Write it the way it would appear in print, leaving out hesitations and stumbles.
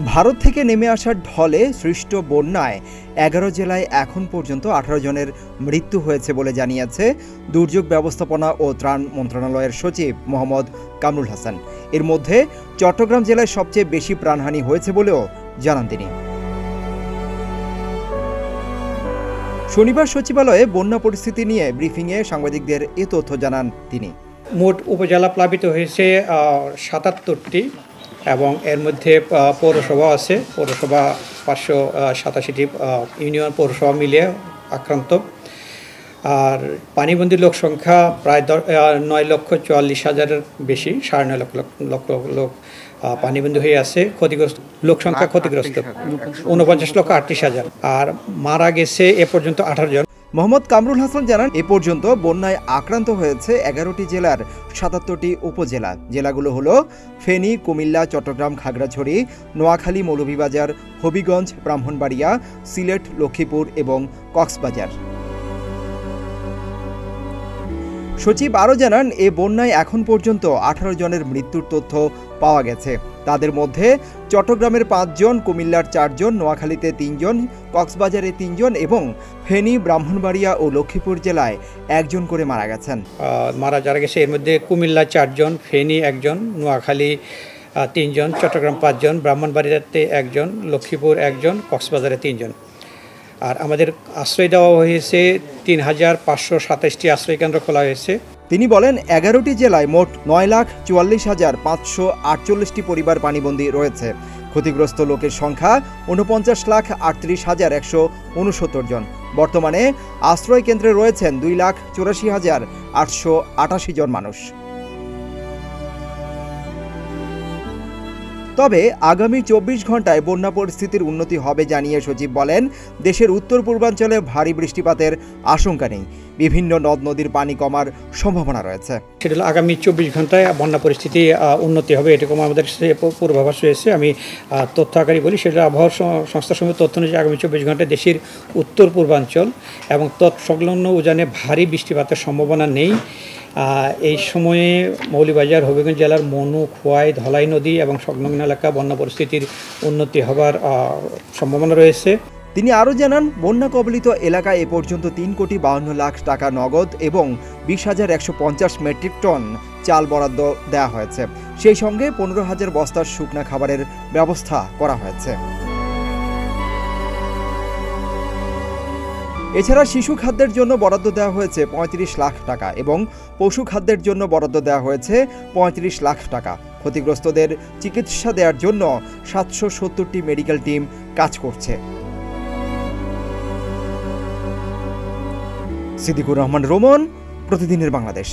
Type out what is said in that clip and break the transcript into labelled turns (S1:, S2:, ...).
S1: ভারত থেকে নেমে আসা ঢলে সৃষ্ট বন্যায় 11 জেলায় এখন পর্যন্ত 18 জনের মৃত্যু হয়েছে বলে জানিয়েছে দুর্যোগ ব্যবস্থাপনা ও ত্রাণ মন্ত্রণালয়ের সচিব মোহাম্মদ কামরুল হাসান। এর মধ্যে চট্টগ্রাম জেলায় সবচেয়ে বেশি প্রাণহানি হয়েছে বলেও জানান তিনি। শনিবার সচিবালয়ে বন্যা পরিস্থিতি নিয়ে ব্রিফিংয়ে সাংবাদিকদের এ তথ্য জানান তিনি।
S2: মোট উপজেলা প্লাবিত হয়েছে 77টি এবং এর মধ্যে পৌরসভা আছে, পৌরসভা 587টি ইউনিয়ন পৌরসভা মিলিয়ে আক্রান্ত। আর পানিবন্দী লোক সংখ্যা প্রায় 9,44,000-এর বেশি, 9.5 লক্ষ লোক পানিবন্দী হয়ে আছে। ক্ষতিগ্রস্ত লোক সংখ্যা 49,38,000 আর মারা গেছে এ পর্যন্ত 18 জন।
S1: মোহাম্মদ কামরুল হাসান জানান, এ পর্যন্ত বন্যায় আক্রান্ত হয়েছে 11টি জেলার 77টি উপজেলা। জেলাগুলো হলো ফেনী, কুমিল্লা, চট্টগ্রাম, খাগড়াছড়ি, নোয়াখালী, মৌলভীবাজার, হবিগঞ্জ, ব্রাহ্মণবাড়িয়া, সিলেট, লক্ষ্মীপুর এবং কক্সবাজার। সচিব আরও জানান, এ বন্যায় এখন পর্যন্ত 18 জনের মৃত্যুর তথ্য পাওয়া গেছে। তাদের মধ্যে চট্টগ্রামের 5 জন, কুমিল্লার 4 জন, নোয়াখালীতে 3 জন, কক্সবাজারে 3 জন এবং ফেনী, ব্রাহ্মণবাড়িয়া ও লক্ষ্মীপুর জেলায় 1 জন করে মারা গেছেন।
S2: যারা গেছে এর মধ্যে কুমিল্লা 4 জন, ফেনী 1 জন, নোয়াখালী 3 জন, চট্টগ্রাম 5 জন, ব্রাহ্মণবাড়িয়াতে 1 জন, লক্ষ্মীপুর 1 জন, কক্সবাজারে 3 জন। আর আমাদের আশ্রয় দেওয়া হয়েছে 3,527টি আশ্রয় কেন্দ্র খোলা হয়েছে।
S1: তিনি বলেন, 11টি জেলায় মোট 9,44,548টি পরিবার পানিবন্দী রয়েছে। ক্ষতিগ্রস্ত লোকের সংখ্যা 49,38,169 জন। বর্তমানে আশ্রয় কেন্দ্রে রয়েছেন 2,84,888 জন মানুষ। তবে আগামী 24 ঘন্টায় বন্যা পরিস্থিতির উন্নতি হবে জানিয়ে সচিব বলেন, দেশের উত্তর পূর্বাঞ্চলে ভারী বৃষ্টিপাতের আশঙ্কা নেই। বিভিন্ন নদ নদীর পানি কমার সম্ভাবনা রয়েছে।
S2: সেটা হলো আগামী 24 ঘন্টায় বন্যা পরিস্থিতি উন্নতি হবে, এরকম আমাদের পূর্বাভাস রয়েছে। আমি তথ্য আকারে বলি, সেটা আবহাওয়া সংস্থাসমূহ তথ্য অনুযায়ী আগামী 24 ঘন্টায় দেশের উত্তর পূর্বাঞ্চল এবং তৎসংলগ্ন উজানে ভারী বৃষ্টিপাতের সম্ভাবনা নেই। এই সময়ে মৌলভীবাজার, হবিগঞ্জ জেলার মনু, খোয়াই, ধলাই নদী এবং সংলগ্ন এলাকা বন্যা পরিস্থিতির উন্নতি হবার সম্ভাবনা রয়েছে।
S1: তিনি আরও জানান, বন্যা কবলিত এলাকায় এ পর্যন্ত 3,52,00,000 টাকা নগদ এবং 20,150 মেট্রিক টন চাল বরাদ্দ দেওয়া হয়েছে। সেই সঙ্গে 15,000 বস্তার শুকনা খাবারের ব্যবস্থা করা হয়েছে। এছাড়া শিশু খাদ্যের জন্য বরাদ্দ দেওয়া হয়েছে 35 লাখ টাকা এবং পশু খাদ্যের জন্য বরাদ্দ দেওয়া হয়েছে 35 লাখ টাকা। ক্ষতিগ্রস্তদের চিকিৎসা দেওয়ার জন্য 770টি মেডিকেল টিম কাজ করছে। সিদ্দিকুর রহমান রোমন, প্রতিদিনের বাংলাদেশ।